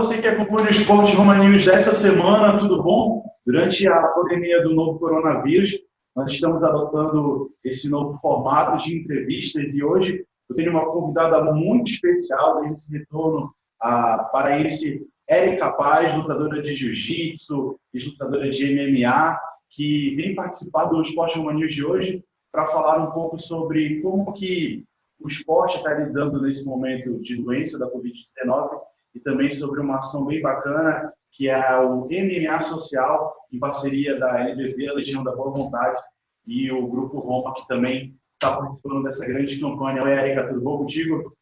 você que acompanha o Esportes Roma News dessa semana, tudo bom? Durante a pandemia do novo coronavírus, nós estamos adotando esse novo formato de entrevistas e hoje eu tenho uma convidada muito especial desde esse retorno a paraense Érica Paz, lutadora de jiu-jitsu, lutadora de MMA, que vem participar do Esportes Roma News de hoje para falar um pouco sobre como que o esporte está lidando nesse momento de doença da Covid-19 e também sobre uma ação bem bacana, que é o MMA Social, em parceria da LBV, a Legião da Boa Vontade, e o Grupo Roma, que também está participando dessa grande campanha. Oi, Érica, tudo bom contigo?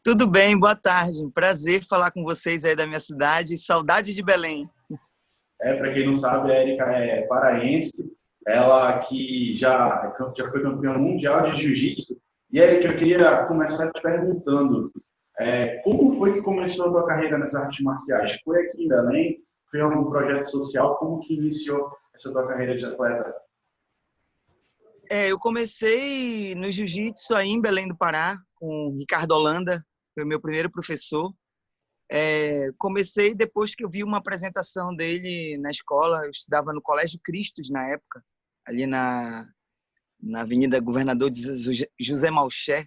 Tudo bem, boa tarde. Um prazer falar com vocês aí da minha cidade. Saudade de Belém. Para quem não sabe, a Érica é paraense, ela que já foi campeã mundial de jiu-jitsu. E, Érica, eu queria começar te perguntando, como foi que começou a tua carreira nas artes marciais? Foi aqui em Belém? Foi algum projeto social? Como que iniciou essa tua carreira de atleta? Eu comecei no jiu-jitsu aí em Belém do Pará, com o Ricardo Holanda, foi o meu primeiro professor. Comecei depois que eu vi uma apresentação dele na escola. Eu estudava no Colégio Cristos na época, ali na Avenida Governador José Malcher,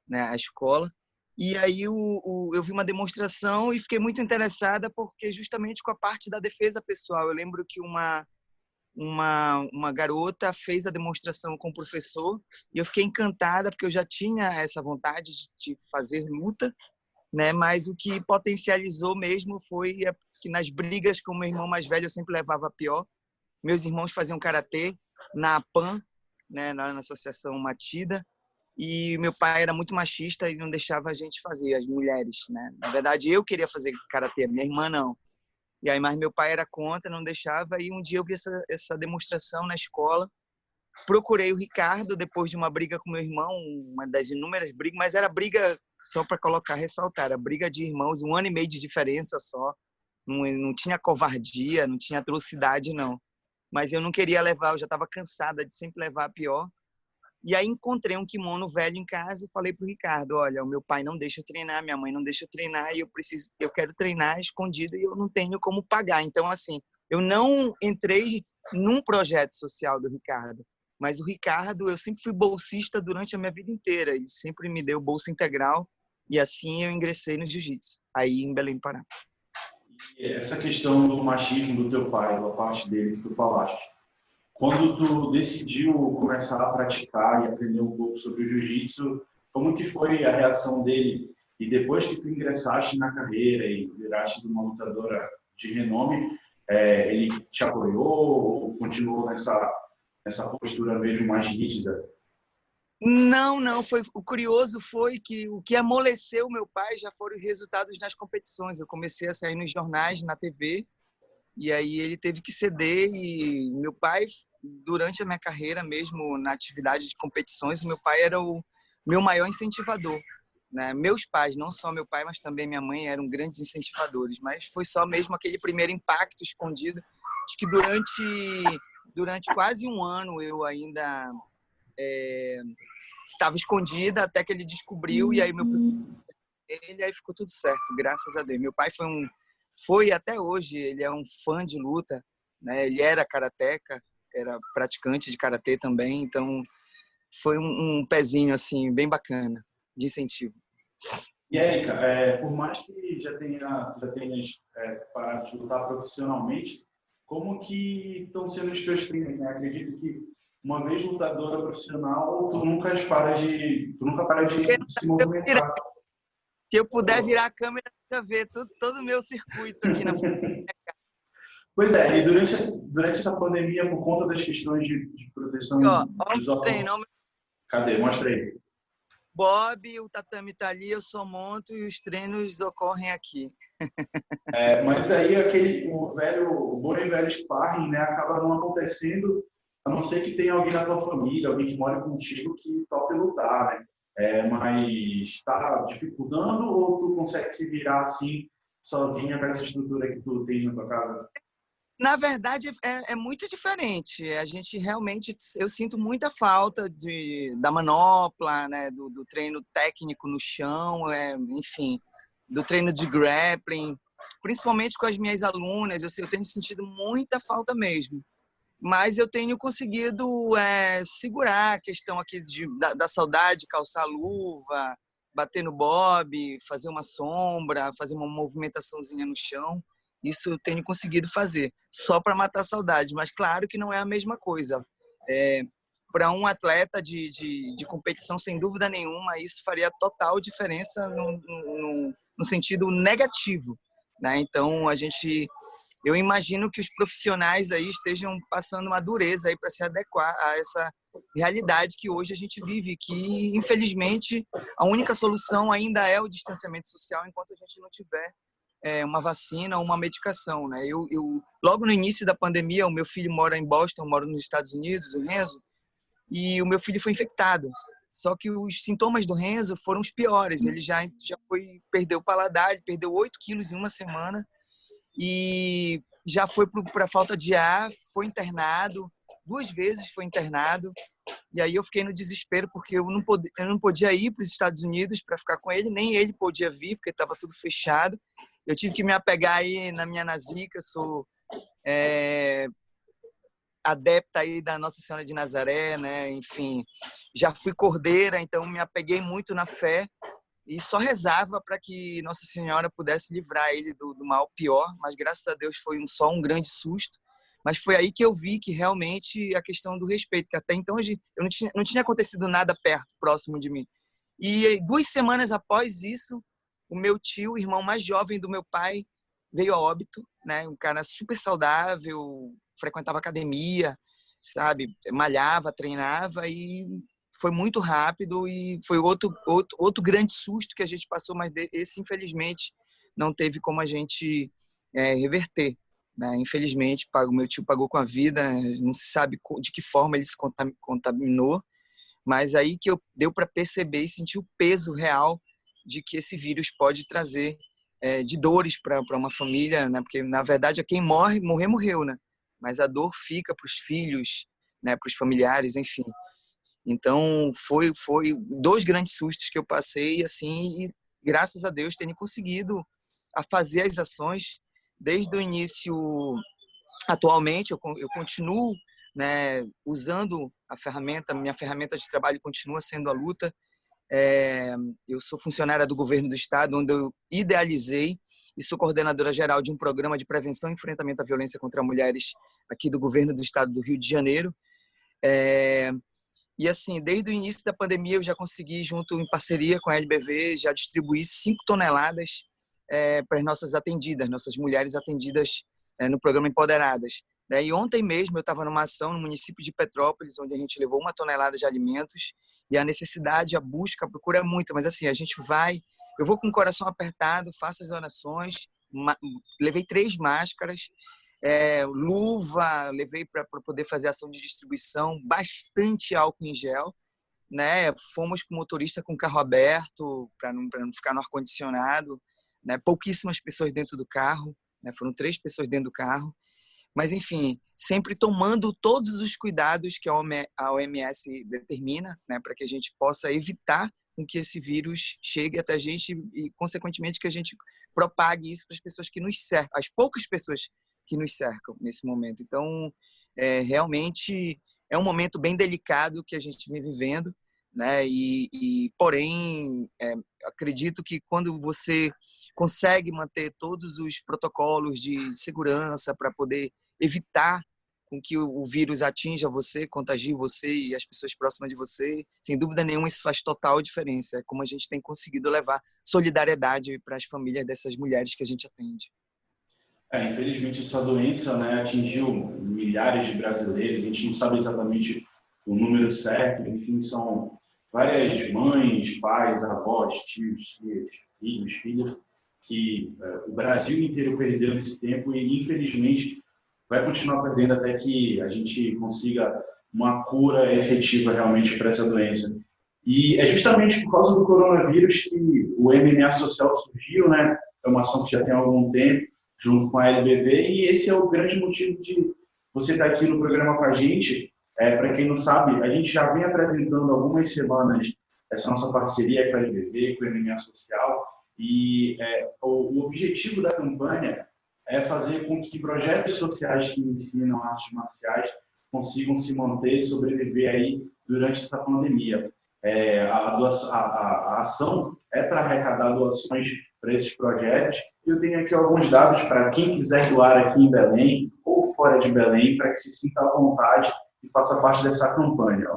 né, a escola. E aí eu vi uma demonstração e fiquei muito interessada porque justamente com a parte da defesa pessoal. Eu lembro que uma garota fez a demonstração com o professor e eu fiquei encantada porque eu já tinha essa vontade de fazer luta, né? Mas o que potencializou mesmo foi que nas brigas com o meu irmão mais velho eu sempre levava a pior. Meus irmãos faziam karatê na APAN, né, na Associação Matida, e meu pai era muito machista e não deixava a gente fazer, as mulheres, né? Na verdade, eu queria fazer karatê, minha irmã não. E aí, mas meu pai era contra, não deixava, e um dia eu vi essa demonstração na escola. Procurei o Ricardo depois de uma briga com meu irmão, uma das inúmeras brigas, mas era briga, só para colocar, ressaltar, era briga de irmãos, 1 ano e meio de diferença só. Não tinha covardia, não tinha atrocidade, não. Mas eu não queria levar, eu já estava cansada de sempre levar a pior. E aí encontrei um kimono velho em casa e falei pro Ricardo, olha, o meu pai não deixa eu treinar, minha mãe não deixa eu treinar e eu quero treinar escondido e eu não tenho como pagar. Então, assim, eu não entrei num projeto social do Ricardo, mas o Ricardo, eu sempre fui bolsista durante a minha vida inteira. Ele sempre me deu bolsa integral e assim eu ingressei no jiu-jitsu, aí em Belém do Pará. E essa questão do machismo do teu pai, da parte dele que tu falaste, quando tu decidiu começar a praticar e aprender um pouco sobre o jiu-jitsu, como que foi a reação dele? E depois que tu ingressaste na carreira e viraste uma lutadora de renome, ele te apoiou ou continuou nessa postura mesmo mais rígida? Não, o curioso foi que o que amoleceu meu pai já foram os resultados nas competições. Eu comecei a sair nos jornais, na TV, e aí ele teve que ceder. E meu pai, durante a minha carreira mesmo na atividade de competições, meu pai era o meu maior incentivador, né? Meus pais, não só meu pai, mas também minha mãe, eram grandes incentivadores, mas foi só mesmo aquele primeiro impacto escondido. Acho que durante quase um ano eu ainda estava escondida até que ele descobriu, e aí aí ficou tudo certo, graças a Deus. Meu pai foi até hoje, ele é um fã de luta, né? Ele era karateca, era praticante de karatê também, então foi um pezinho assim bem bacana de incentivo. E, Érica, por mais que já tenhas parado de lutar profissionalmente, como que estão sendo os teus treinos, né? Acredito que uma vez lutadora profissional, tu nunca para de se movimentar. Se eu puder virar a câmera, já ver todo o meu circuito aqui na frente. Pois é, e durante essa pandemia, por conta das questões de proteção Ó, dos órgãos... treino, Cadê? Mostra aí. Bob, o tatame tá ali, eu só monto e os treinos ocorrem aqui. Mas aí o bom e velho sparring, né, acaba não acontecendo, a não ser que tenha alguém na tua família, alguém que mora contigo que tope lutar, né? Mas está dificultando ou tu consegue se virar assim, sozinha com essa estrutura que tu tem na tua casa? Na verdade, é muito diferente. A gente realmente, eu sinto muita falta da manopla, né, do treino técnico no chão, enfim, do treino de grappling. principalmente com as minhas alunas, eu tenho sentido muita falta mesmo. Mas eu tenho conseguido segurar a questão aqui da saudade, calçar a luva, bater no bob, fazer uma sombra, fazer uma movimentaçãozinha no chão. Isso eu tenho conseguido fazer, só para matar a saudade. Mas claro que não é a mesma coisa. Para um atleta de competição, sem dúvida nenhuma, isso faria total diferença no sentido negativo, né? Então, eu imagino que os profissionais aí estejam passando uma dureza aí para se adequar a essa realidade que hoje a gente vive, que infelizmente a única solução ainda é o distanciamento social enquanto a gente não tiver uma vacina ou uma medicação, né? Logo no início da pandemia, o meu filho mora em Boston, mora nos Estados Unidos, o Renzo, e o meu filho foi infectado. Só que os sintomas do Renzo foram os piores. Ele já perdeu o paladar, perdeu 8 quilos em uma semana e já foi para falta de ar, foi internado, 2 vezes foi internado. E aí eu fiquei no desespero porque eu não podia ir para os Estados Unidos para ficar com ele, nem ele podia vir porque estava tudo fechado. Eu tive que me apegar aí na minha Nazica, sou adepta aí da Nossa Senhora de Nazaré, né? Enfim, já fui cordeira, então me apeguei muito na fé e só rezava para que Nossa Senhora pudesse livrar ele do mal pior, mas graças a Deus foi só um grande susto. Mas foi aí que eu vi que realmente a questão do respeito, que até então não tinha acontecido nada perto, próximo de mim. E 2 semanas após isso, o meu tio, o irmão mais jovem do meu pai, veio a óbito, né? Um cara super saudável, frequentava academia, sabe? Malhava, treinava e foi muito rápido e foi outro grande susto que a gente passou, mas esse, infelizmente, não teve como a gente reverter, né? Infelizmente, o meu tio pagou com a vida, não se sabe de que forma ele se contaminou, mas aí que deu para perceber e sentir o peso real de que esse vírus pode trazer de dores para uma família, né? Porque, na verdade, quem morreu, né? Mas a dor fica para os filhos, né? Para os familiares, enfim. Então, foi 2 grandes sustos que eu passei, assim, e graças a Deus tenho conseguido fazer as ações desde o início. Atualmente, eu continuo, né, usando minha ferramenta de trabalho continua sendo a luta. Eu sou funcionária do governo do estado, onde eu idealizei e sou coordenadora geral de um programa de prevenção e enfrentamento à violência contra mulheres aqui do governo do estado do Rio de Janeiro. E assim, desde o início da pandemia eu já consegui, junto em parceria com a LBV, já distribuir 5 toneladas para as nossas mulheres atendidas no programa Empoderadas. E ontem mesmo eu estava numa ação no município de Petrópolis, onde a gente levou 1 tonelada de alimentos, e a necessidade, a busca, a procura é muita, mas assim, eu vou com o coração apertado, faço as orações, levei 3 máscaras, luva, levei para poder fazer ação de distribuição, bastante álcool em gel, né? Fomos com o motorista com o carro aberto, para não ficar no ar-condicionado, né? Pouquíssimas pessoas dentro do carro, né? Foram 3 pessoas dentro do carro, mas enfim, sempre tomando todos os cuidados que a OMS determina, né? Para que a gente possa evitar com que esse vírus chegue até a gente e, consequentemente, que a gente propague isso para as pessoas que nos cercam, as poucas pessoas que nos cercam nesse momento. Então, realmente é um momento bem delicado que a gente vem vivendo, né? Porém, acredito que quando você consegue manter todos os protocolos de segurança para poder evitar com que o vírus atinja você, contagie você e as pessoas próximas de você, sem dúvida nenhuma isso faz total diferença. É como a gente tem conseguido levar solidariedade para as famílias dessas mulheres que a gente atende. Infelizmente, essa doença, né, atingiu milhares de brasileiros. A gente não sabe exatamente o número certo. Enfim, são várias mães, pais, avós, tios, tias, filhos, filhas, que o Brasil inteiro perdeu nesse tempo e, infelizmente, vai continuar perdendo até que a gente consiga uma cura efetiva realmente para essa doença. E é justamente por causa do coronavírus que o MMA Social surgiu, né? É uma ação que já tem algum tempo, junto com a LBV, e esse é o grande motivo de você estar aqui no programa com a gente. Para quem não sabe, a gente já vem apresentando algumas semanas essa nossa parceria com a LBV, com o MMA Social, E o objetivo da campanha é fazer com que projetos sociais que ensinam artes marciais consigam se manter e sobreviver aí durante essa pandemia. A ação é para arrecadar doações para esses projetos. Eu tenho aqui alguns dados para quem quiser doar aqui em Belém ou fora de Belém, para que se sinta à vontade e faça parte dessa campanha.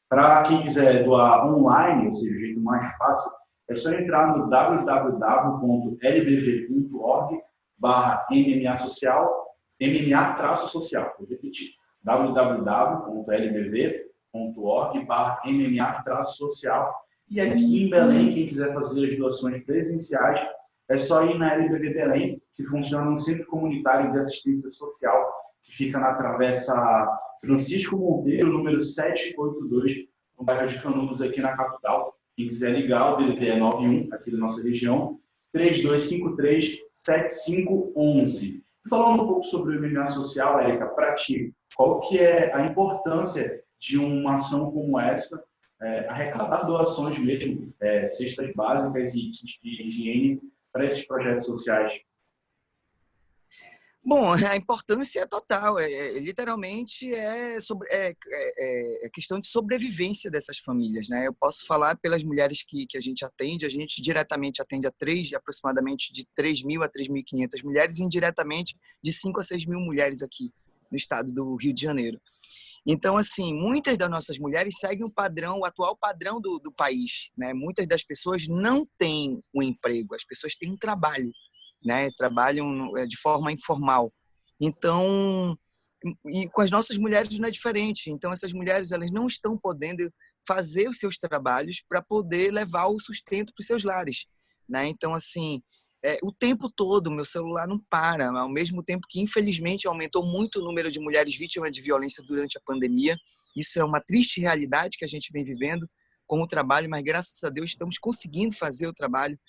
Para quem quiser doar online, ou seja, o jeito mais fácil, é só entrar no www.lbv.org/MMA social, MMA-social. Vou repetir, www.lbv.org/MMA-social. E aqui em Belém, quem quiser fazer as doações presenciais, é só ir na LBV Belém, que funciona um centro comunitário de assistência social, que fica na Travessa Francisco Monteiro, número 782, no bairro de Canudos, aqui na capital. Quem quiser ligar, o DDD é 91, aqui da nossa região, 3253-7511. Falando um pouco sobre o MMA social, Érica, para ti, qual que é a importância de uma ação como essa, arrecadar doações mesmo, cestas básicas e kits de higiene para esses projetos sociais? Bom, a importância é total, literalmente é questão de sobrevivência dessas famílias, né? Eu posso falar pelas mulheres que a gente diretamente atende aproximadamente de 3.000 a 3.500 mulheres, e indiretamente de 5 a 6 mil mulheres aqui no estado do Rio de Janeiro. Então, assim, muitas das nossas mulheres seguem o atual padrão do país, né? Muitas das pessoas não têm um emprego, as pessoas têm um trabalho, né? Trabalham de forma informal. Então, e com as nossas mulheres não é diferente. Então, essas mulheres, elas não estão podendo fazer os seus trabalhos para poder levar o sustento para os seus lares, né? Então, assim, o tempo todo, meu celular não para, ao mesmo tempo que, infelizmente, aumentou muito o número de mulheres vítimas de violência durante a pandemia. Isso é uma triste realidade que a gente vem vivendo com o trabalho, mas, graças a Deus, estamos conseguindo fazer o trabalho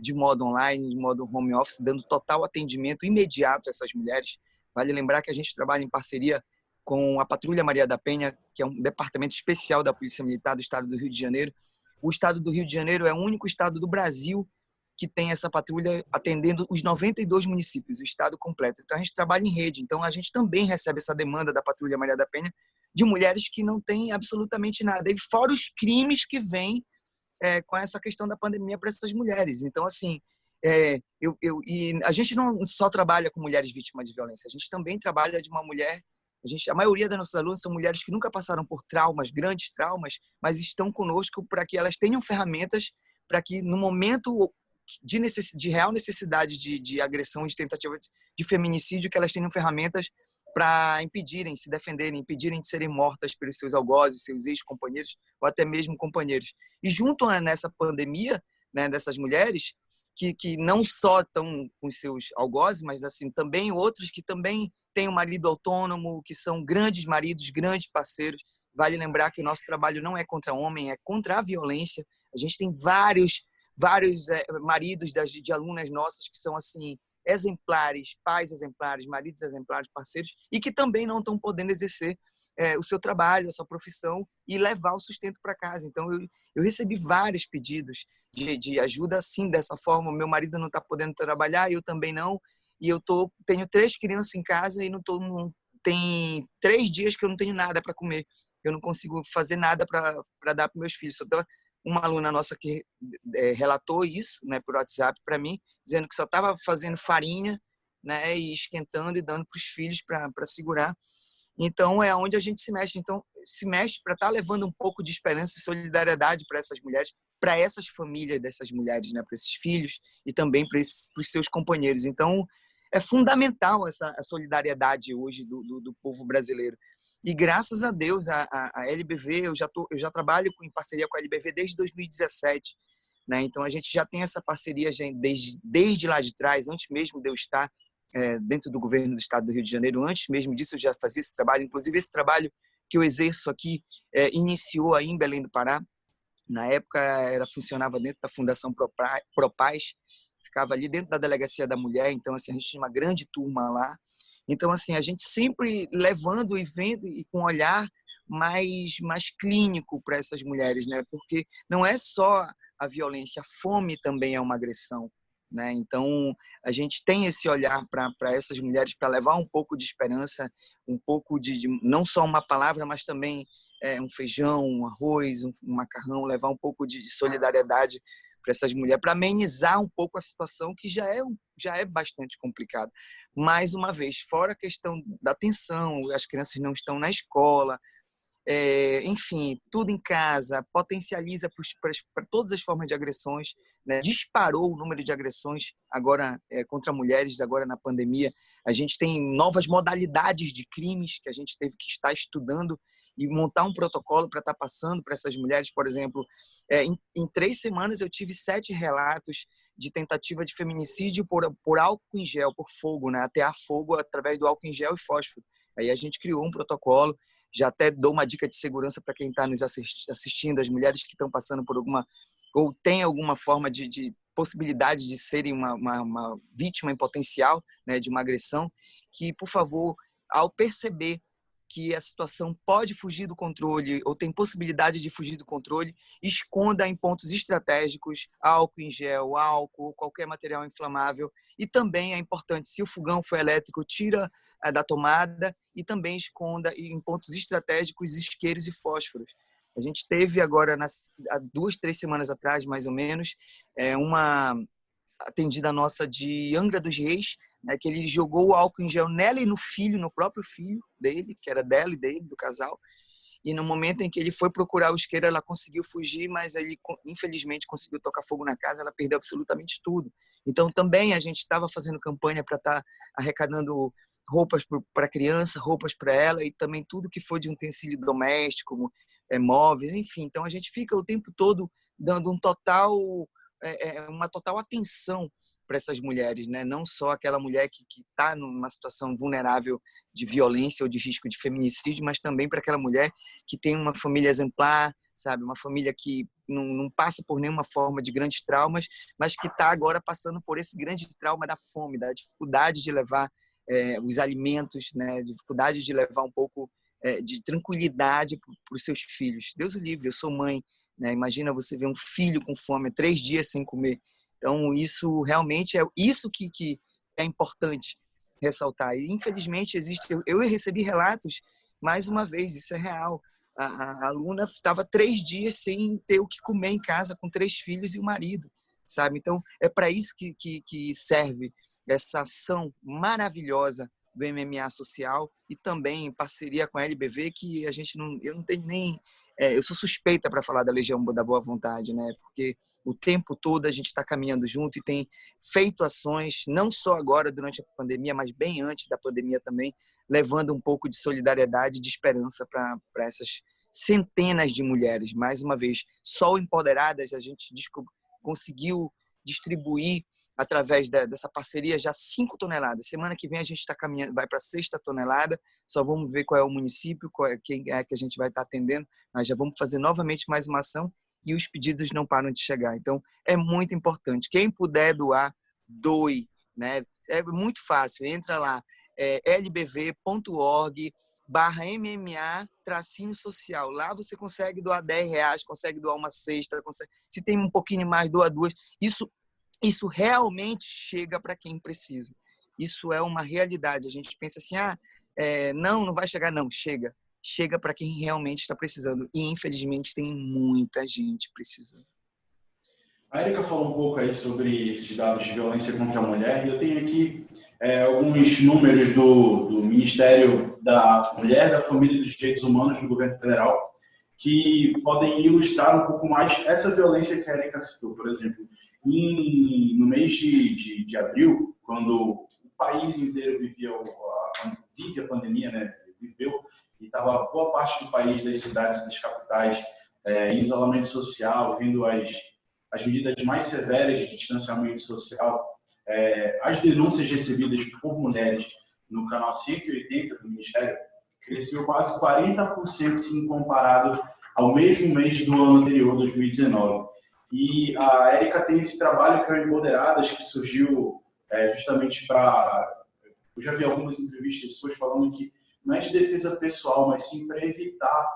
de modo online, de modo home office, dando total atendimento imediato a essas mulheres. Vale lembrar que a gente trabalha em parceria com a Patrulha Maria da Penha, que é um departamento especial da Polícia Militar do estado do Rio de Janeiro. O estado do Rio de Janeiro é o único estado do Brasil que tem essa patrulha atendendo os 92 municípios, o estado completo. Então, a gente trabalha em rede. Então, a gente também recebe essa demanda da Patrulha Maria da Penha de mulheres que não têm absolutamente nada. E fora os crimes que vêm com essa questão da pandemia para essas mulheres. Então, assim, e a gente não só trabalha com mulheres vítimas de violência, a gente também trabalha de uma mulher. A maioria das nossas alunas são mulheres que nunca passaram por traumas, grandes traumas, mas estão conosco para que elas tenham ferramentas para que, no momento de real necessidade de agressão, de tentativa de feminicídio, que elas tenham ferramentas para impedirem, se defenderem, impedirem de serem mortas pelos seus algozes, seus ex-companheiros ou até mesmo companheiros. E junto nessa pandemia, né, dessas mulheres que não só estão com seus algozes, mas assim também outros que também têm um marido autônomo, que são grandes maridos, grandes parceiros. Vale lembrar que o nosso trabalho não é contra homem, é contra a violência. A gente tem vários maridos de alunas nossas que são assim exemplares, pais exemplares, maridos exemplares, parceiros, e que também não estão podendo exercer o seu trabalho, a sua profissão e levar o sustento para casa. Então, eu recebi vários pedidos de ajuda assim, dessa forma. Meu marido não está podendo trabalhar, eu também não, e tenho 3 crianças em casa e tem 3 dias que eu não tenho nada para comer. Eu não consigo fazer nada para dar para meus filhos. Então, uma aluna nossa que relatou isso, né, por WhatsApp para mim, dizendo que só estava fazendo farinha, né, e esquentando e dando para os filhos para segurar. Então, é onde a gente se mexe. Então, se mexe para estar levando um pouco de esperança e solidariedade para essas mulheres, para essas famílias dessas mulheres, né, para esses filhos e também para os seus companheiros. Então, é fundamental a solidariedade hoje do povo brasileiro. E graças a Deus, a LBV, eu já trabalho em parceria com a LBV desde 2017. Né? Então, a gente já tem essa parceria desde lá de trás, antes mesmo de eu estar dentro do governo do estado do Rio de Janeiro. Antes mesmo disso, eu já fazia esse trabalho. Inclusive, esse trabalho que eu exerço aqui iniciou aí em Belém do Pará. Na época, funcionava dentro da Fundação Propaz, ficava ali dentro da Delegacia da Mulher. Então, assim, a gente tinha uma grande turma lá. Então, assim, a gente sempre levando e vendo e com um olhar mais clínico para essas mulheres, né? Porque não é só a violência. A fome também é uma agressão, né? Então, a gente tem esse olhar para essas mulheres, para levar um pouco de esperança, um pouco de não só uma palavra, mas também um feijão, um arroz, um macarrão, levar um pouco de solidariedade para essas mulheres, para amenizar um pouco a situação que já é bastante complicada. Mais uma vez, fora a questão da tensão, as crianças não estão na escola, enfim, tudo em casa, potencializa para todas as formas de agressões, né? Disparou o número de agressões agora contra mulheres, agora na pandemia. A gente tem novas modalidades de crimes que a gente teve que estar estudando e montar um protocolo para estar passando para essas mulheres. Por exemplo, em 3 semanas eu tive 7 relatos de tentativa de feminicídio por álcool em gel, por fogo, né? Atear fogo através do álcool em gel e fósforo. Aí a gente criou um protocolo. Já até dou uma dica de segurança para quem está nos assistindo, as mulheres que estão passando por alguma, ou tem alguma forma de possibilidade de serem uma vítima em potencial, né, de uma agressão, que, por favor, ao perceber que a situação pode fugir do controle ou tem possibilidade de fugir do controle, esconda em pontos estratégicos álcool em gel, álcool, qualquer material inflamável. E também é importante, se o fogão for elétrico, tira da tomada e também esconda em pontos estratégicos isqueiros e fósforos. A gente teve agora, há 2, 3 semanas atrás, mais ou menos, uma atendida nossa de Angra dos Reis, né, que ele jogou o álcool em gel nela e no filho, no próprio filho dele, que era dela e dele, do casal. E no momento em que ele foi procurar o isqueiro, ela conseguiu fugir, mas ele, infelizmente, conseguiu tocar fogo na casa, ela perdeu absolutamente tudo. Então, também a gente estava fazendo campanha para estar arrecadando roupas para a criança, roupas para ela, e também tudo que for de utensílio doméstico, móveis, enfim. Então, a gente fica o tempo todo dando uma total atenção para essas mulheres, né? Não só aquela mulher que está numa situação vulnerável de violência ou de risco de feminicídio, mas também para aquela mulher que tem uma família exemplar, sabe? Uma família que não passa por nenhuma forma de grandes traumas, mas que está agora passando por esse grande trauma da fome, da dificuldade de levar os alimentos, né? Dificuldade de levar um pouco de tranquilidade para os seus filhos. Deus o livre, eu sou mãe, né? Imagina você ver um filho com fome, 3 dias sem comer. Então, isso realmente é isso que é importante ressaltar. E, infelizmente, eu recebi relatos, mais uma vez, isso é real. A aluna estava 3 dias sem ter o que comer em casa, com 3 filhos e o marido, sabe? Então, é para isso que serve essa ação maravilhosa do MMA Social e também em parceria com a LBV, que eu não tenho nem... eu sou suspeita para falar da Legião da Boa Vontade, né? Porque o tempo todo a gente está caminhando junto e tem feito ações, não só agora durante a pandemia, mas bem antes da pandemia também, levando um pouco de solidariedade e de esperança para essas centenas de mulheres. Mais uma vez, só empoderadas, a gente conseguiu distribuir através dessa parceria já 5 toneladas. Semana que vem a gente está caminhando, vai para a 6ª tonelada, só vamos ver qual é o município, quem é que a gente vai estar atendendo, mas já vamos fazer novamente mais uma ação e os pedidos não param de chegar. Então, é muito importante. Quem puder doar, doe, né? É muito fácil, entra lá, lbv.org/MMA-social. Lá você consegue doar R$10, consegue doar uma cesta, se tem um pouquinho mais, doa 2. Isso realmente chega para quem precisa. Isso é uma realidade. A gente pensa assim, não vai chegar. Não, chega. Chega para quem realmente está precisando. E, infelizmente, tem muita gente precisando. A Erika falou um pouco aí sobre esses dados de violência contra a mulher, e eu tenho aqui alguns números do Ministério da Mulher, da Família e dos Direitos Humanos do Governo Federal, que podem ilustrar um pouco mais essa violência que a Erika citou. Por exemplo, no mês de abril, quando o país inteiro vive a pandemia, né? Viveu, e estava boa parte do país, das cidades, das capitais, em isolamento social, vindo as medidas mais severas de distanciamento social, as denúncias recebidas por mulheres no canal 180 do Ministério cresceu quase 40% se comparado ao mesmo mês do ano anterior, 2019. E a Erika tem esse trabalho que é o Empoderadas, que surgiu justamente para... Eu já vi algumas entrevistas de pessoas falando que não é de defesa pessoal, mas sim para evitar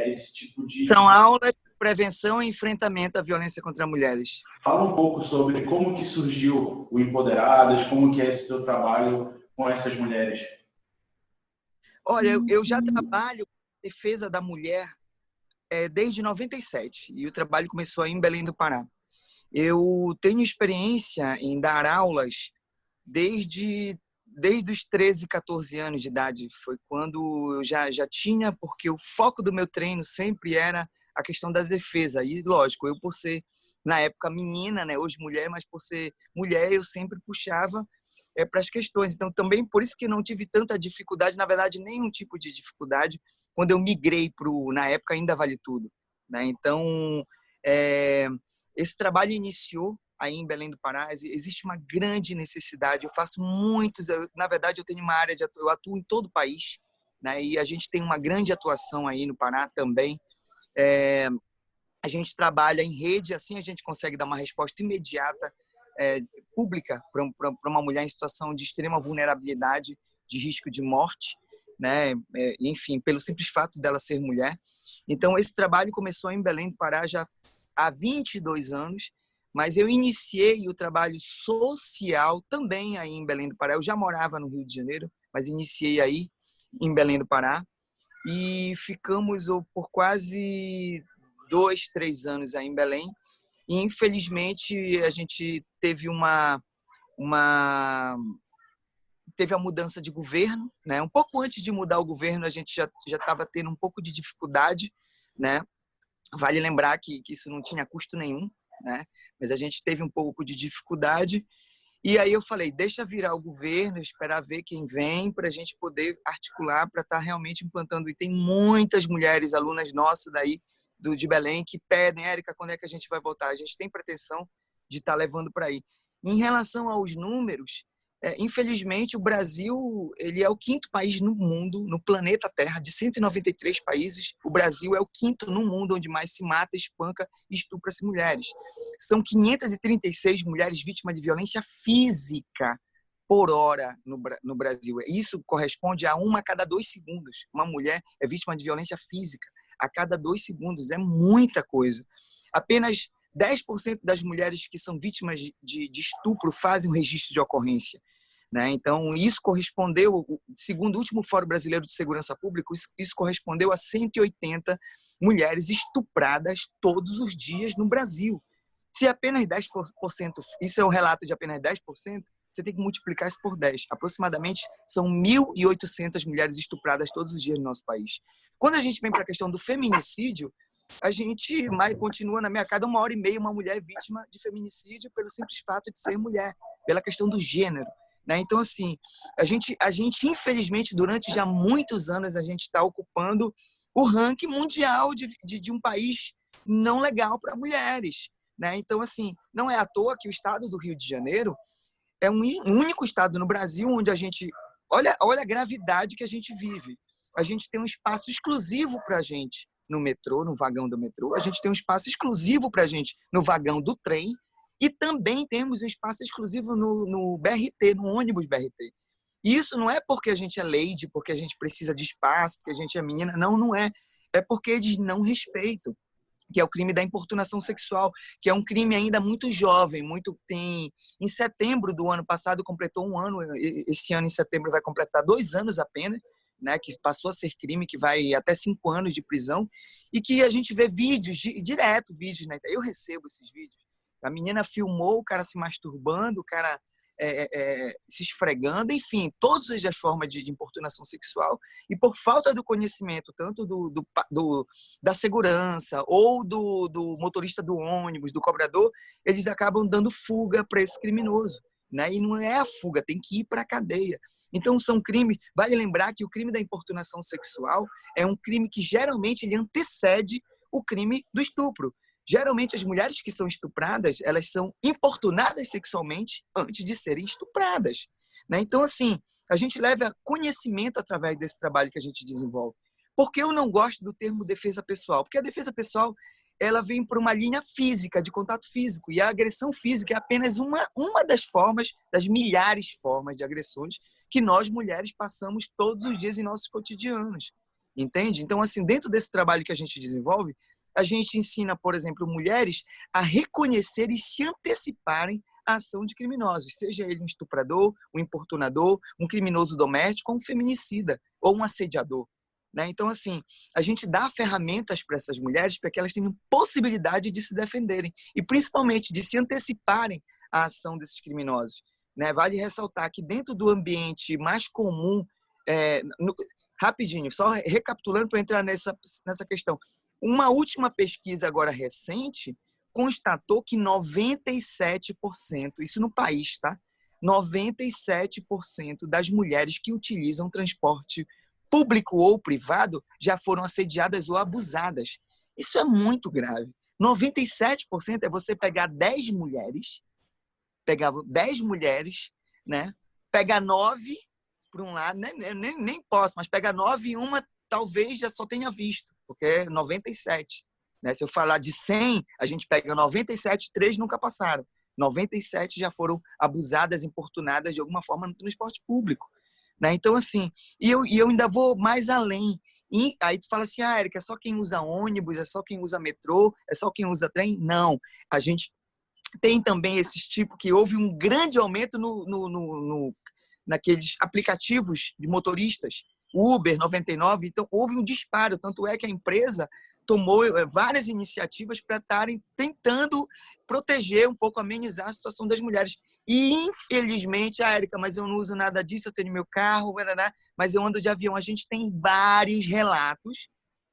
esse tipo de... São aulas prevenção e enfrentamento à violência contra mulheres. Fala um pouco sobre como que surgiu o Empoderadas, como que é esse seu trabalho com essas mulheres. Olha, eu já trabalho em defesa da mulher desde 97 e o trabalho começou aí em Belém do Pará. Eu tenho experiência em dar aulas desde os 13, 14 anos de idade. Foi quando eu já tinha, porque o foco do meu treino sempre era a questão da defesa. E, lógico, eu por ser, na época, menina, né, hoje mulher, mas por ser mulher, eu sempre puxava para as questões. Então, também por isso que eu não tive tanta dificuldade, na verdade, nenhum tipo de dificuldade, quando eu migrei para na época, ainda vale tudo. Né? Então, esse trabalho iniciou aí em Belém do Pará. Existe uma grande necessidade. Eu faço muitos, na verdade, eu tenho uma área eu atuo em todo o país, né? E a gente tem uma grande atuação aí no Pará também. A gente trabalha em rede, assim a gente consegue dar uma resposta imediata, pública, para uma mulher em situação de extrema vulnerabilidade, de risco de morte, né? Enfim, pelo simples fato dela ser mulher. Então, esse trabalho começou em Belém do Pará já há 22 anos, mas eu iniciei o trabalho social também aí em Belém do Pará. Eu já morava no Rio de Janeiro, mas iniciei aí em Belém do Pará e ficamos por quase 2, 3 anos aí em Belém. E, infelizmente, a gente teve teve a mudança de governo, né? Um pouco antes de mudar o governo, a gente já estava tendo um pouco de dificuldade, né? Vale lembrar que isso não tinha custo nenhum, né? Mas a gente teve um pouco de dificuldade. E aí eu falei, deixa virar o governo, esperar ver quem vem para a gente poder articular para estar realmente implantando. E tem muitas mulheres, alunas nossas daí de Belém, que pedem, Érica, quando é que a gente vai voltar? A gente tem pretensão de estar levando para aí. Em relação aos números, infelizmente, o Brasil ele é o quinto país no mundo, no planeta Terra, de 193 países, o Brasil é o quinto no mundo onde mais se mata, espanca e estupra-se mulheres. São 536 mulheres vítimas de violência física por hora no Brasil. Isso corresponde a 1 a cada 2 segundos. Uma mulher é vítima de violência física a cada 2 segundos. É muita coisa. Apenas 10% das mulheres que são vítimas de estupro fazem um registro de ocorrência. Né? Então, isso correspondeu, segundo o último Fórum Brasileiro de Segurança Pública, isso correspondeu a 180 mulheres estupradas todos os dias no Brasil. Se apenas 10%, isso é o relato de apenas 10%, você tem que multiplicar isso por 10. Aproximadamente são 1.800 mulheres estupradas todos os dias no nosso país. Quando a gente vem para a questão do feminicídio, a gente continua na minha cada 1h30 uma mulher vítima de feminicídio pelo simples fato de ser mulher, pela questão do gênero. Né? Então, assim, a gente, infelizmente, durante já muitos anos, a gente está ocupando o ranking mundial de um país não legal para mulheres. Né? Então, assim, não é à toa que o estado do Rio de Janeiro é um único estado no Brasil onde a gente... Olha a gravidade que a gente vive. A gente tem um espaço exclusivo para a gente no metrô, no vagão do metrô. A gente tem um espaço exclusivo para a gente no vagão do trem. E também temos um espaço exclusivo no BRT, no ônibus BRT. E isso não é porque a gente é lady, porque a gente precisa de espaço, porque a gente é menina. Não, não é. É porque eles não respeitam, que é o crime da importunação sexual, que é um crime ainda muito jovem. Em setembro do ano passado, completou 1 ano. Esse ano, em setembro, vai completar 2 anos apenas, né, que passou a ser crime, que vai até 5 anos de prisão. E que a gente vê vídeos, direto vídeos, né? Eu recebo esses vídeos. A menina filmou o cara se masturbando, o cara se esfregando, enfim, todas as formas de importunação sexual. E por falta do conhecimento, tanto da segurança ou do motorista do ônibus, do cobrador, eles acabam dando fuga para esse criminoso. Né? E não é a fuga, tem que ir para a cadeia. Então, são crimes... Vale lembrar que o crime da importunação sexual é um crime que geralmente ele antecede o crime do estupro. Geralmente, as mulheres que são estupradas, elas são importunadas sexualmente antes de serem estupradas. Né? Então, assim, a gente leva conhecimento através desse trabalho que a gente desenvolve. Por que eu não gosto do termo defesa pessoal? Porque a defesa pessoal ela vem por uma linha física, de contato físico, e a agressão física é apenas uma das formas, das milhares de formas de agressões que nós, mulheres, passamos todos os dias em nossos cotidianos. Entende? Então, assim, dentro desse trabalho que a gente desenvolve, a gente ensina, por exemplo, mulheres a reconhecer e se anteciparem à ação de criminosos, seja ele um estuprador, um importunador, um criminoso doméstico, ou um feminicida, ou um assediador. Né? Então, assim, a gente dá ferramentas para essas mulheres para que elas tenham possibilidade de se defenderem e, principalmente, de se anteciparem à ação desses criminosos. Né? Vale ressaltar que dentro do ambiente mais comum, rapidinho, só recapitulando para entrar nessa questão, uma última pesquisa agora recente constatou que 97%, isso no país, tá? 97% das mulheres que utilizam transporte público ou privado já foram assediadas ou abusadas. Isso é muito grave. 97% é você pegar 10 mulheres, né? Pegar 9 por um lado, nem posso, mas pegar 9 e uma talvez já só tenha visto, porque é 97. Né? Se eu falar de 100, a gente pega 97, 3 nunca passaram. 97 já foram abusadas, importunadas de alguma forma no transporte público. Né? Então, assim, e eu ainda vou mais além. E aí tu fala assim, Érica, é só quem usa ônibus, é só quem usa metrô, é só quem usa trem? Não. A gente tem também esses tipos que houve um grande aumento naqueles aplicativos de motoristas, Uber, 99, então houve um disparo, tanto é que a empresa tomou várias iniciativas para estarem tentando proteger um pouco, amenizar a situação das mulheres. E, infelizmente, Érica, mas eu não uso nada disso, eu tenho meu carro, mas eu ando de avião. A gente tem vários relatos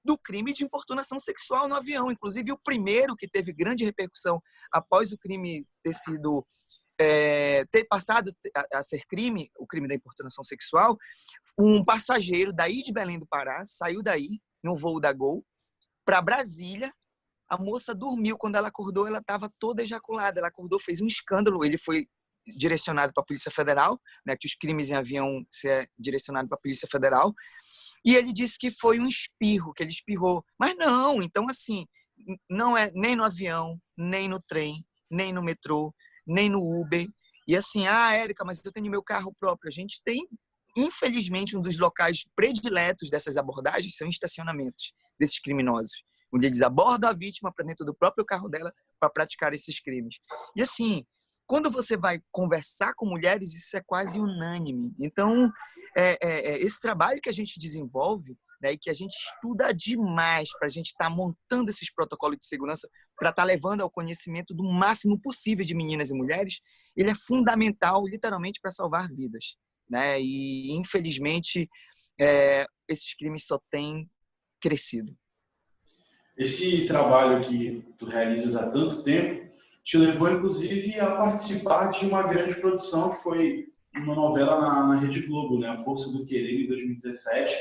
do crime de importunação sexual no avião. Inclusive, o primeiro que teve grande repercussão após o crime ter passado a ser crime, o crime da importunação sexual, um passageiro daí de Belém do Pará saiu daí, no voo da Gol, para Brasília. A moça dormiu, quando ela acordou, ela estava toda ejaculada. Ela acordou, fez um escândalo, ele foi direcionado para a Polícia Federal, né, que os crimes em avião se é direcionado para a Polícia Federal, e ele disse que foi um espirro, que ele espirrou. Mas não, então assim, não é nem no avião, nem no trem, nem no metrô, nem no Uber. E assim, Érica, mas eu tenho meu carro próprio. A gente tem, infelizmente, um dos locais prediletos dessas abordagens são estacionamentos desses criminosos, onde eles abordam a vítima para dentro do próprio carro dela para praticar esses crimes. E assim, quando você vai conversar com mulheres, isso é quase unânime. Então, esse trabalho que a gente desenvolve, né, e que a gente estuda demais para a gente estar montando esses protocolos de segurança para estar levando ao conhecimento do máximo possível de meninas e mulheres, ele é fundamental, literalmente, para salvar vidas. Né? E, infelizmente, esses crimes só têm crescido. Esse trabalho que tu realizas há tanto tempo te levou, inclusive, a participar de uma grande produção que foi uma novela na Rede Globo, né? A Força do Querer, em 2017,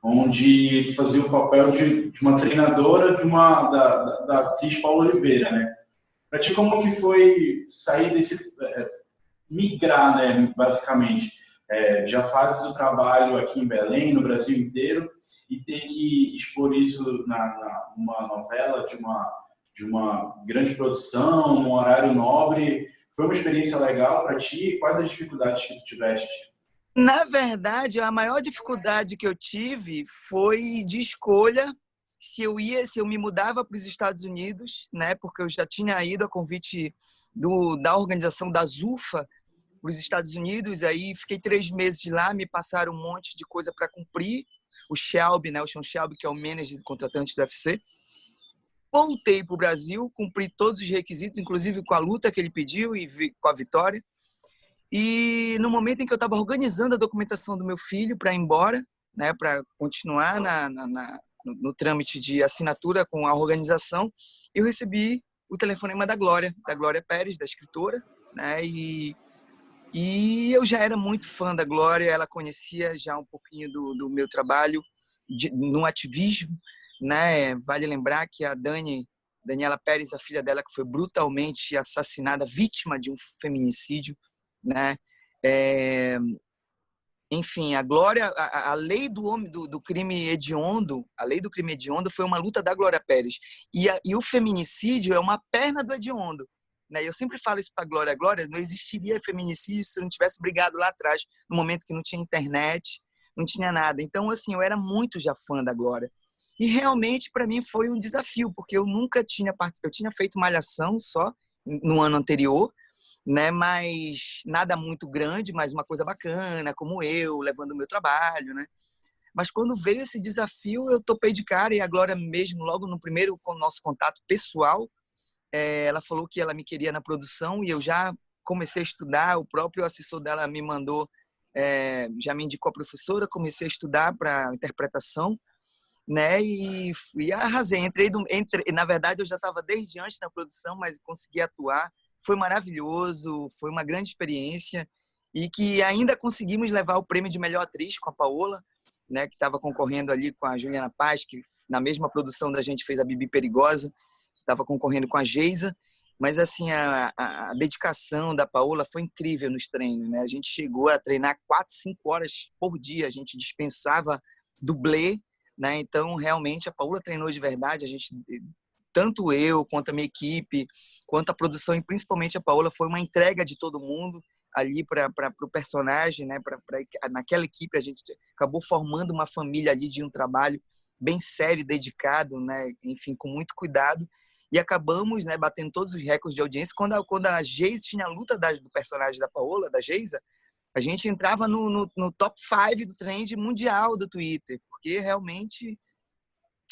onde tu fazia o papel de uma treinadora da atriz Paula Oliveira, né? Para ti, como que foi sair migrar, né, basicamente? Já fazes o trabalho aqui em Belém, no Brasil inteiro, e ter que expor isso numa novela de uma grande produção, num horário nobre. Foi uma experiência legal para ti? Quais as dificuldades que tu tiveste? Na verdade, a maior dificuldade que eu tive foi de escolha se eu me mudava para os Estados Unidos, né? Porque eu já tinha ido a convite da organização da ZUFA para os Estados Unidos, aí fiquei 3 meses lá, me passaram um monte de coisa para cumprir. O Shelby, né? O Sean Shelby, que é o manager contratante do UFC. Voltei para o Brasil, cumpri todos os requisitos, inclusive com a luta que ele pediu e com a vitória. E no momento em que eu estava organizando a documentação do meu filho para ir embora, né, para continuar no trâmite de assinatura com a organização, eu recebi o telefonema da Glória Pérez, da escritora, né, e eu já era muito fã da Glória, ela conhecia já um pouquinho do meu trabalho no ativismo, né? Vale lembrar que a Daniela Pérez, a filha dela, que foi brutalmente assassinada, vítima de um feminicídio, né? Enfim, a Glória, a lei do crime hediondo, a lei do crime hediondo foi uma luta da Glória Pérez, e o feminicídio é uma perna do hediondo. Né? Eu sempre falo isso para a Glória, não existiria feminicídio se eu não tivesse brigado lá atrás, no momento que não tinha internet, não tinha nada. Então, assim, eu era muito já fã da Glória. E realmente para mim foi um desafio, porque eu nunca tinha eu tinha feito malhação só no ano anterior, né? Mas nada muito grande, mas uma coisa bacana, como eu levando o meu trabalho, né? Mas quando veio esse desafio, eu topei de cara, e a Glória mesmo, logo no primeiro com o nosso contato pessoal, ela falou que ela me queria na produção, e eu já comecei a estudar. O próprio assessor dela me mandou, já me indicou a professora, comecei a estudar para interpretação, né? E arrasei. Na verdade, eu já estava desde antes na produção, mas consegui atuar. Foi maravilhoso, foi uma grande experiência, e que ainda conseguimos levar o prêmio de melhor atriz com a Paola, né? Que estava concorrendo ali com a Juliana Paz, que na mesma produção da gente fez a Bibi Perigosa, estava concorrendo com a Geisa. Mas assim, a dedicação da Paola foi incrível nos treinos, né? A gente chegou a treinar 4, 5 horas por dia, a gente dispensava dublê, né? Então, realmente, a Paola treinou de verdade. A gente, tanto eu, quanto a minha equipe, quanto a produção, e principalmente a Paola, foi uma entrega de todo mundo ali para o personagem, né? Naquela equipe, a gente acabou formando uma família ali de um trabalho bem sério, dedicado, né? Enfim, com muito cuidado. E acabamos, né, batendo todos os recordes de audiência. Quando a Geisa tinha a luta do personagem da Paola, da Geisa, a gente entrava no top 5 do trend mundial do Twitter, porque realmente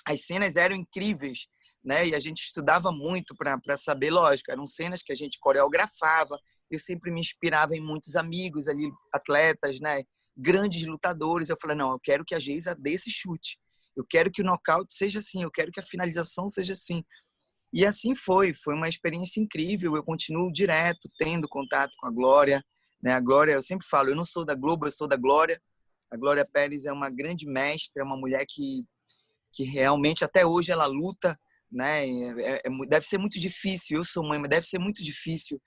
as cenas eram incríveis, né? E a gente estudava muito para saber, lógico, eram cenas que a gente coreografava. Eu sempre me inspirava em muitos amigos ali, atletas, né? Grandes lutadores. Eu falei, não, eu quero que a Geisa dê esse chute. Eu quero que o nocaute seja assim, eu quero que a finalização seja assim. E assim foi uma experiência incrível. Eu continuo direto tendo contato com a Glória, né? A Glória, eu sempre falo, eu não sou da Globo, eu sou da Glória. A Glória Pérez é uma grande mestra, é uma mulher que realmente até hoje ela luta, né? Deve ser muito difícil, eu sou mãe, mas deve ser muito difícil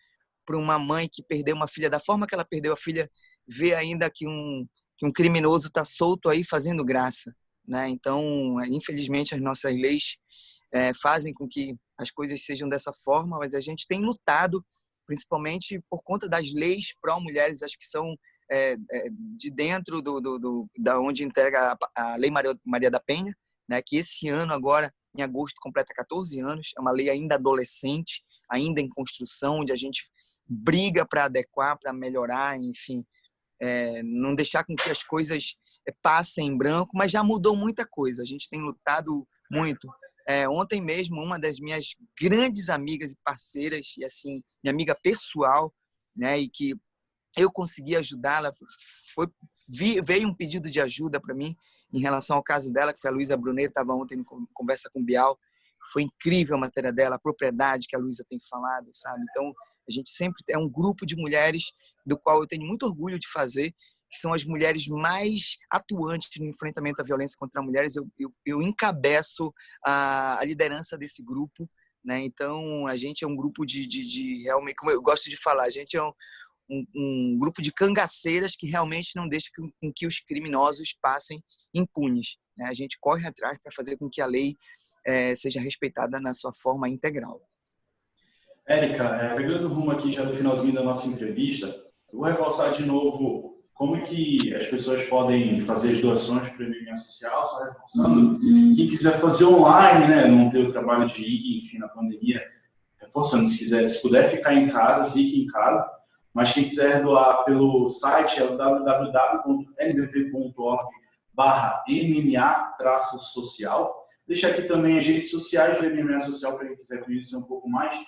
para uma mãe que perdeu uma filha da forma que ela perdeu a filha, ver ainda que um criminoso está solto aí fazendo graça, né? Então, infelizmente, as nossas leis fazem com que as coisas sejam dessa forma, mas a gente tem lutado, principalmente por conta das leis pró-mulheres, acho que são de dentro da onde entrega a Lei Maria da Penha, né, que esse ano, agora, em agosto, completa 14 anos. É uma lei ainda adolescente, ainda em construção, onde a gente briga para adequar, para melhorar, enfim, não deixar com que as coisas passem em branco, mas já mudou muita coisa. A gente tem lutado muito. Ontem mesmo, uma das minhas grandes amigas e parceiras, e assim, minha amiga pessoal, né, e que eu consegui ajudá-la, veio um pedido de ajuda para mim em relação ao caso dela, que foi a Luísa Brunet, estava ontem em conversa com o Bial. Foi incrível a matéria dela, a propriedade que a Luísa tem falado, sabe? Então, a gente sempre é um grupo de mulheres do qual eu tenho muito orgulho de fazer, que são as mulheres mais atuantes no enfrentamento à violência contra mulheres. Eu encabeço a liderança desse grupo, né? Então, a gente é um grupo de realmente, como eu gosto de falar, a gente é um grupo de cangaceiras que realmente não deixa com que os criminosos passem impunes, né? A gente corre atrás para fazer com que a lei seja respeitada na sua forma integral. Érica, pegando o rumo aqui já no finalzinho da nossa entrevista, eu vou reforçar de novo como é que as pessoas podem fazer as doações para o MMA Social, só reforçando. Quem quiser fazer online, né, não ter o trabalho de ir, enfim, na pandemia, reforçando, se puder ficar em casa, fique em casa. Mas quem quiser doar pelo site é o www.nbv.org/MMA-social. Deixa aqui também as redes sociais do MMA Social para quem quiser conhecer um pouco mais.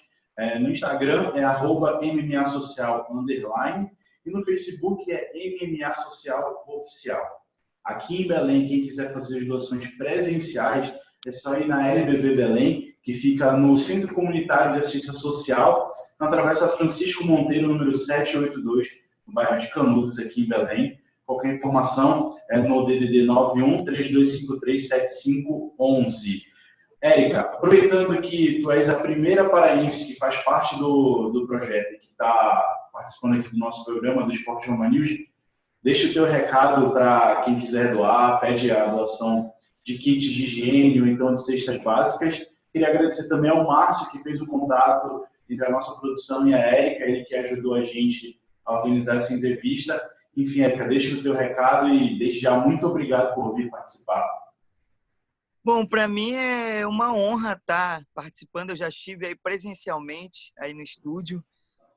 No Instagram é @MMA Social _ e no Facebook é MMA Social Oficial. Aqui em Belém, quem quiser fazer as doações presenciais, é só ir na LBV Belém, que fica no Centro Comunitário de Assistência Social, na Travessa Francisco Monteiro, número 782, no bairro de Canudos, aqui em Belém. Qualquer informação é no DDD 91-3253-7511. Érica, aproveitando que tu és a primeira paraense que faz parte do projeto e que está participando aqui do nosso programa do Esporte Roma News, deixa o teu recado para quem quiser doar, pede a doação de kits de higiene ou então de cestas básicas. Queria agradecer também ao Márcio, que fez o contato entre a nossa produção e a Érica, ele que ajudou a gente a organizar essa entrevista. Enfim, Érica, deixa o teu recado e desde já muito obrigado por vir participar. Bom, para mim é uma honra estar participando. Eu já estive aí presencialmente aí no estúdio,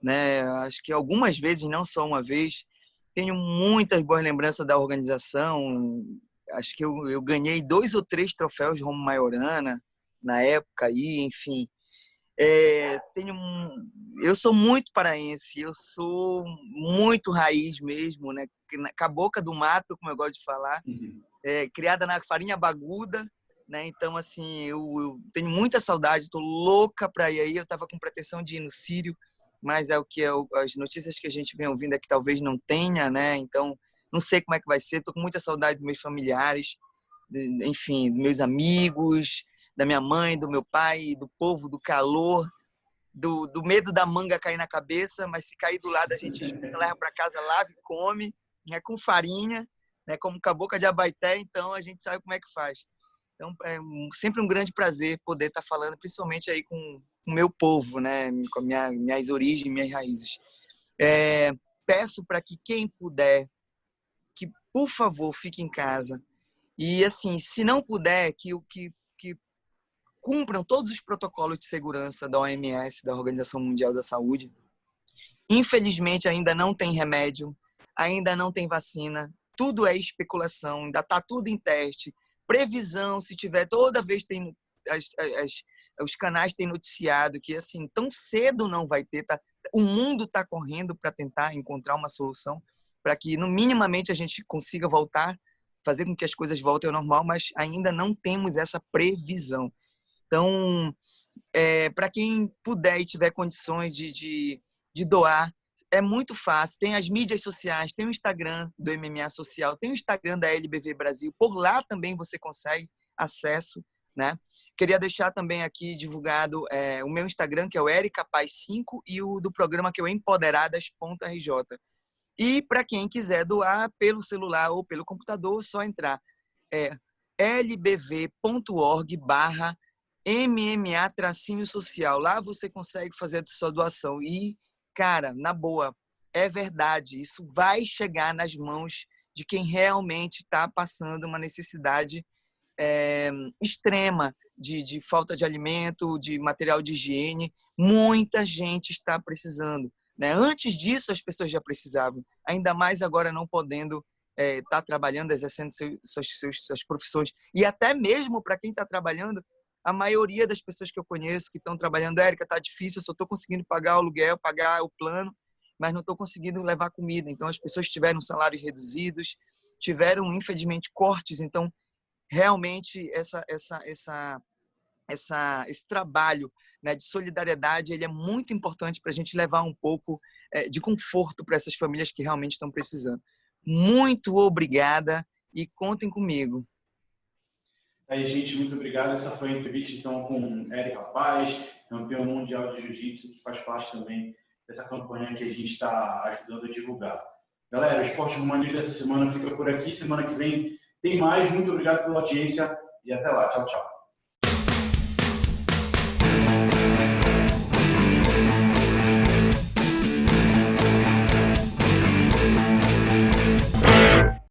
né? Acho que algumas vezes, não só uma vez. Tenho muitas boas lembranças da organização. Acho que eu ganhei 2 ou 3 troféus Romo Maiorana na época aí, enfim. Eu sou muito paraense, eu sou muito raiz mesmo, né? Cabocla do mato, como eu gosto de falar, Uhum. criada na farinha baguda, né? Então, assim, eu tenho muita saudade, estou louca para ir aí. Eu estava com pretensão de ir no Sírio, mas é o que as notícias que a gente vem ouvindo é que talvez não tenha, né? Então, não sei como é que vai ser. Estou com muita saudade dos meus familiares, enfim, dos meus amigos, da minha mãe, do meu pai, do povo, do calor, do medo da manga cair na cabeça, mas se cair do lado a gente leva para casa, lava e come, né, com farinha, né, como cabocla de Abaeté, então a gente sabe como é que faz. Então é sempre um grande prazer poder estar falando, principalmente aí com o meu povo, né, com minhas origens, minhas raízes. Peço para que quem puder, que por favor fique em casa. E assim, se não puder, que cumpram todos os protocolos de segurança da OMS, da Organização Mundial da Saúde. Infelizmente, ainda não tem remédio, ainda não tem vacina, tudo é especulação, ainda está tudo em teste. Previsão, se tiver, toda vez tem os canais têm noticiado que assim tão cedo não vai ter, tá? O mundo está correndo para tentar encontrar uma solução para que, no minimamente, a gente consiga voltar, fazer com que as coisas voltem ao normal, mas ainda não temos essa previsão. Então, para quem puder e tiver condições de doar, é muito fácil. Tem as mídias sociais, tem o Instagram do MMA Social, tem o Instagram da LBV Brasil. Por lá também você consegue acesso, né? Queria deixar também aqui divulgado o meu Instagram, que é o ericapaz5, e o do programa, que é o empoderadas.rj. E para quem quiser doar pelo celular ou pelo computador, só entrar lbv.org/MMA-social. Lá você consegue fazer a sua doação. E, cara, na boa, é verdade. Isso vai chegar nas mãos de quem realmente está passando uma necessidade extrema de falta de alimento, de material de higiene. Muita gente está precisando, né? Antes disso, as pessoas já precisavam. Ainda mais agora não podendo estar trabalhando, exercendo suas profissões. E até mesmo para quem está trabalhando, a maioria das pessoas que eu conheço que estão trabalhando, Érica, está difícil, eu só estou conseguindo pagar o aluguel, pagar o plano, mas não estou conseguindo levar comida. Então, as pessoas tiveram salários reduzidos, tiveram, infelizmente, cortes. Então, realmente, esse trabalho, né, de solidariedade, ele é muito importante para a gente levar um pouco de conforto para essas famílias que realmente estão precisando. Muito obrigada e contem comigo. Aí, gente, muito obrigado. Essa foi a entrevista, então, com Érica Paz, campeão mundial de jiu-jitsu, que faz parte também dessa campanha que a gente está ajudando a divulgar. Galera, o Esporte Rumo News dessa semana fica por aqui. Semana que vem tem mais. Muito obrigado pela audiência e até lá. Tchau, tchau.